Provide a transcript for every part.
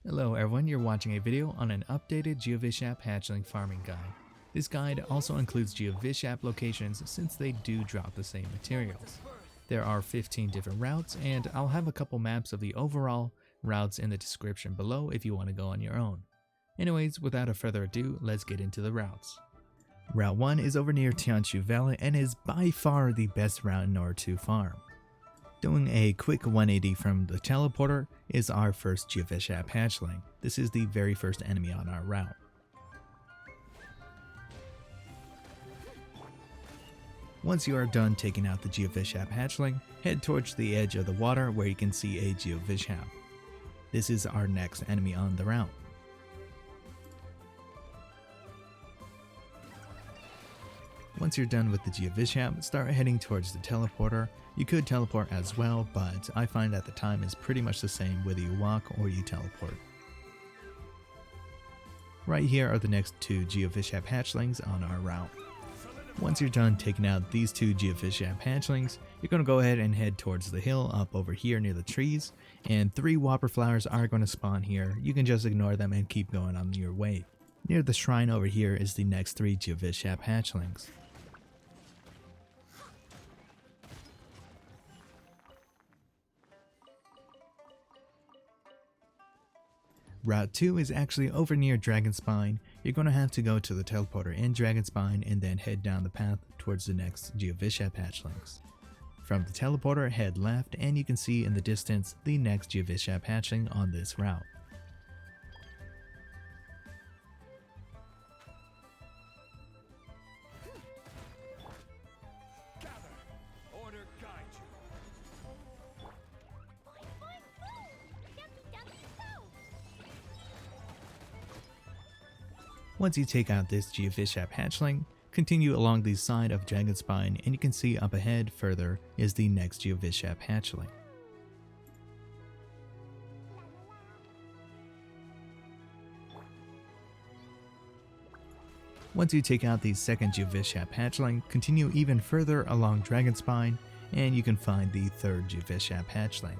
Hello everyone, you're watching a video on an updated Geovishap Hatchling farming guide. This guide also includes Geovishap locations since they do drop the same materials. There are 15 different routes, and I'll have a couple maps of the overall routes in the description below if you want to go on your own. Anyways, without further ado, let's get into the routes. Route 1 is over near Tianshu Valley and is by far the best route in order to farm. Doing a quick 180 from the teleporter is our first Geovishap Hatchling. This is the very first enemy on our route. Once you are done taking out the Geovishap Hatchling, head towards the edge of the water where you can see a Geovishap. This is our next enemy on the route. Once you're done with the Geovishap, start heading towards the teleporter. You could teleport as well, but I find that the time is pretty much the same whether you walk or you teleport. Right here are the next two Geovishap Hatchlings on our route. Once you're done taking out these two Geovishap Hatchlings, you're going to go ahead and head towards the hill up over here near the trees, and 3 Whopper Flowers are going to spawn here. You can just ignore them and keep going on your way. Near the shrine over here is the next 3 Geovishap Hatchlings. Route 2 is actually over near Dragonspine. You're going to have to go to the teleporter in Dragonspine and then head down the path towards the next Geovishap Hatchlings. From the teleporter, head left and you can see in the distance the next Geovishap Hatchling on this route. Once you take out this Geovishap Hatchling, continue along the side of Dragonspine and you can see up ahead further is the next Geovishap Hatchling. Once you take out the second Geovishap Hatchling, continue even further along Dragonspine and you can find the third Geovishap Hatchling.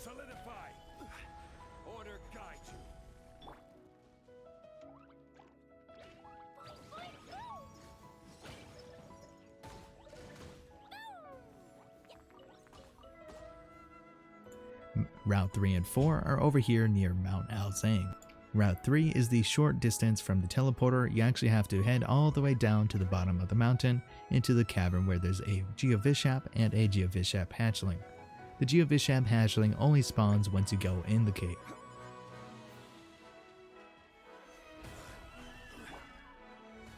Solidify! Order guide you! Route 3 and 4 are over here near Mount Alzang. Route 3 is the short distance from the teleporter. You actually have to head all the way down to the bottom of the mountain into the cavern where there's a Geovishap and a Geovishap Hatchling. The Geovishap Hatchling only spawns once you go in the cave.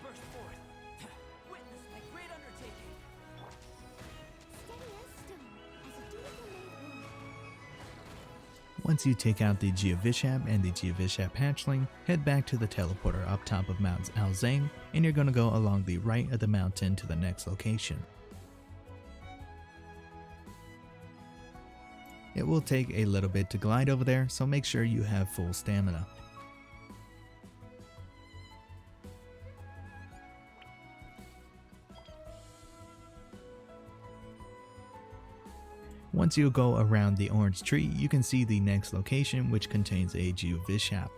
Burst forth! Witness my great undertaking! Steady as stone, as a dutiful maid would. Once you take out the Geovishap and the Geovishap Hatchling, head back to the teleporter up top of Mount Alzang, and you're going to go along the right of the mountain to the next location. It will take a little bit to glide over there, so make sure you have full stamina. Once you go around the orange tree, you can see the next location, which contains a Geovishap.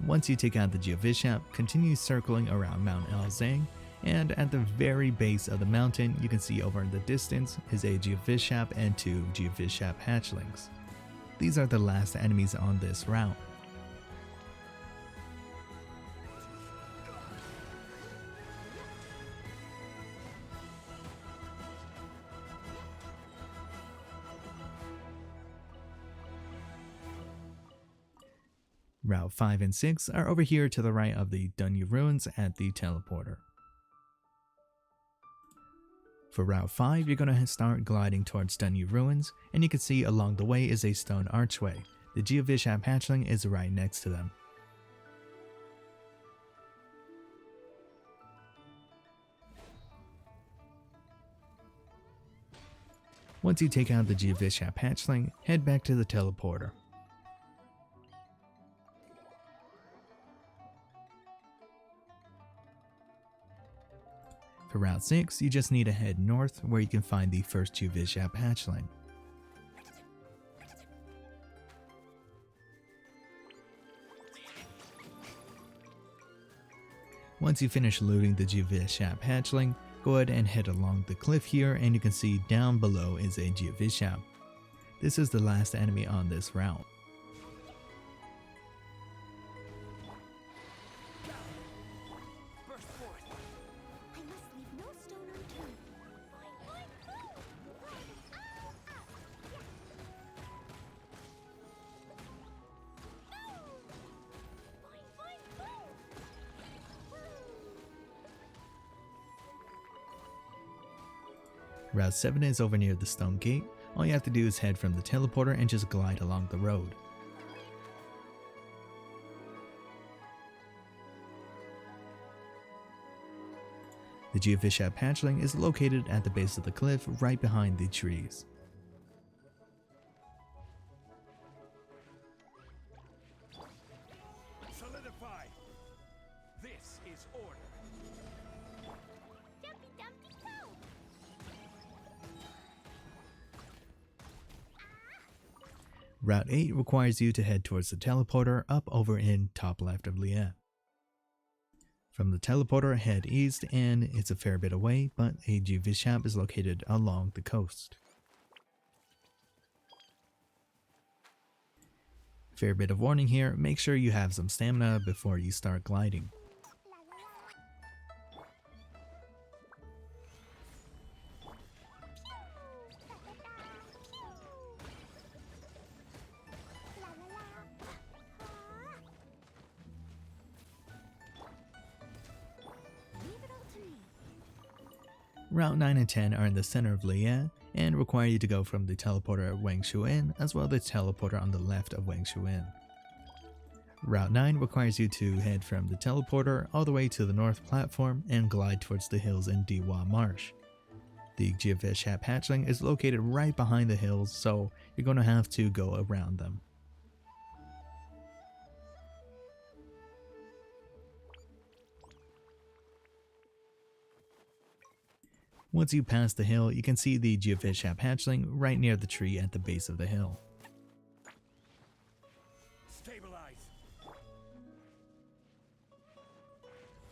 Once you take out the Geovishap, continue circling around Mount Alzang, and at the very base of the mountain you can see over in the distance is a Geovishap and 2 Geovishap Hatchlings. These are the last enemies on this route. Route 5 and 6 are over here to the right of the Dunyu Ruins at the teleporter. For Route 5, you're going to start gliding towards Dunyu Ruins, and you can see along the way is a stone archway. The Geovishap Hatchling is right next to them. Once you take out the Geovishap Hatchling, head back to the teleporter. For Route 6, you just need to head north where you can find the first Geovishap Hatchling. Once you finish looting the Geovishap Hatchling, go ahead and head along the cliff here, and you can see down below is a Geovishap. This is the last enemy on this route. Burst forth. I must leave no stone unturned. Boing, boing, boom! Ow, ow! Yeah. Boing, boing, boom! Route 7 is over near the stone gate. All you have to do is head from the teleporter and just glide along the road. The Geovishap Hatchling is located at the base of the cliff right behind the trees. Solidify. This is order. Dumpy, dumpy, go! Route 8 requires you to head towards the teleporter up over in top left of Liet. From the teleporter, head east, and it's a fair bit away, but a Geovishap is located along the coast. Fair bit of warning here, make sure you have some stamina before you start gliding. Leave it all to me. Route 9 and 10 are in the center of Liet and require you to go from the teleporter at Wangshuin as well as the teleporter on the left of Wangshuin. Route 9 requires you to head from the teleporter all the way to the north platform and glide towards the hills in Diwa Marsh. The Geovishap Hatchling is located right behind the hills, so you're going to have to go around them. Once you pass the hill, you can see the Geovishap Hatchling right near the tree at the base of the hill. Stabilize.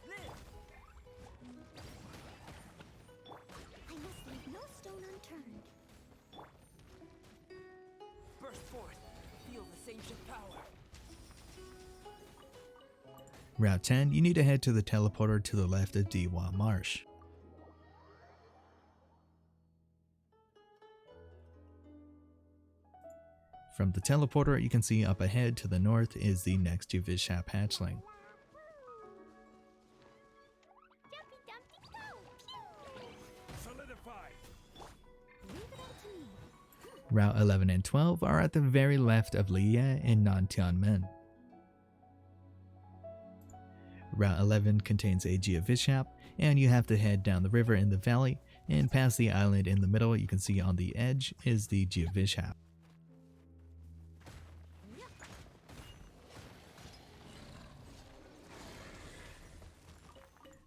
Live. I must leave no stone unturned. Burst forth. Feel this ancient power. Route 10, you need to head to the teleporter to the left of Diwa Marsh. From the teleporter, you can see up ahead to the north is the next Geovishap Hatchling. Dumpy, dumpy, go! Solidify. Leave it all to me. Route 11 and 12 are at the very left of Liet in Nantianmen. Route 11 contains a Geovishap, and you have to head down the river in the valley, and past the island in the middle you can see on the edge is the Geovishap.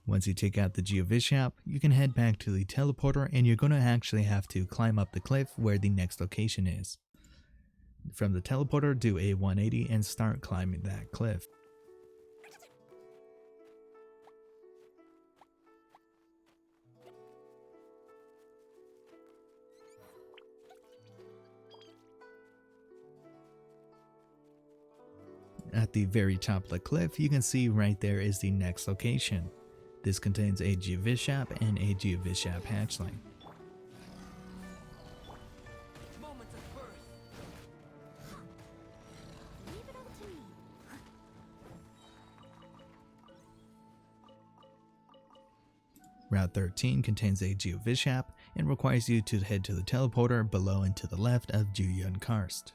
Once you take out the Geovishap, you can head back to the teleporter and you're going to actually have to climb up the cliff where the next location is. From the teleporter, do a 180 and start climbing that cliff. At the very top of the cliff, you can see right there is the next location. This contains a Geovishap and a Geovishap Hatchling. Moments of birth. Leave it all to me. Route 13 contains a Geovishap and requires you to head to the teleporter below and to the left of Juyun Karst.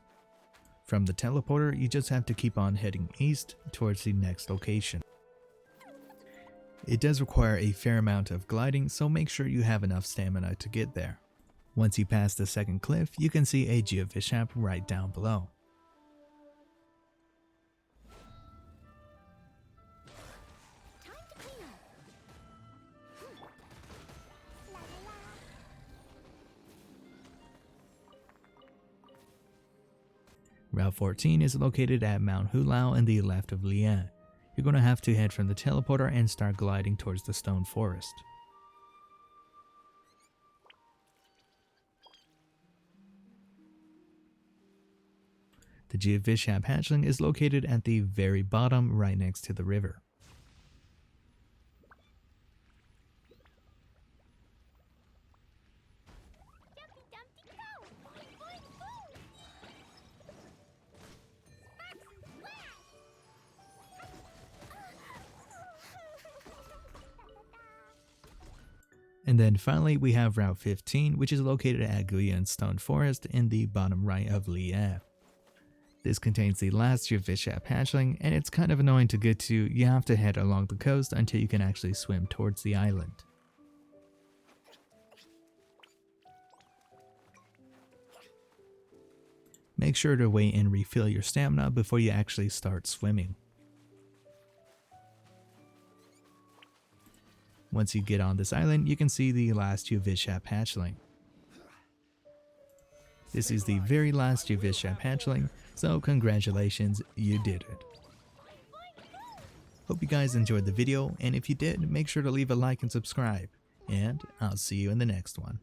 From the teleporter, you just have to keep on heading east towards the next location. It does require a fair amount of gliding, so make sure you have enough stamina to get there. Once you pass the second cliff, you can see a Geovishap right down below. Time to clean up. La la la. Route 14 is located at Mount Hulao in the left of Lian. You're going to have to head from the teleporter and start gliding towards the stone forest. The Geovishap Hatchling is located at the very bottom right next to the river. Dumpty dumpty go. Boing boing boom. And then finally we have Route 15, which is located at Guyan Stone Forest in the bottom right of Lian. This contains the last Geovishap Hatchling, and it's kind of annoying to get to. You have to head along the coast until you can actually swim towards the island. Make sure to wait and refill your stamina before you actually start swimming. Once you get on this island, you can see the last Geovishap Hatchling. This is the very last Geovishap Hatchling, so congratulations, you did it. Hope you guys enjoyed the video, and if you did, make sure to leave a like and subscribe, and I'll see you in the next one.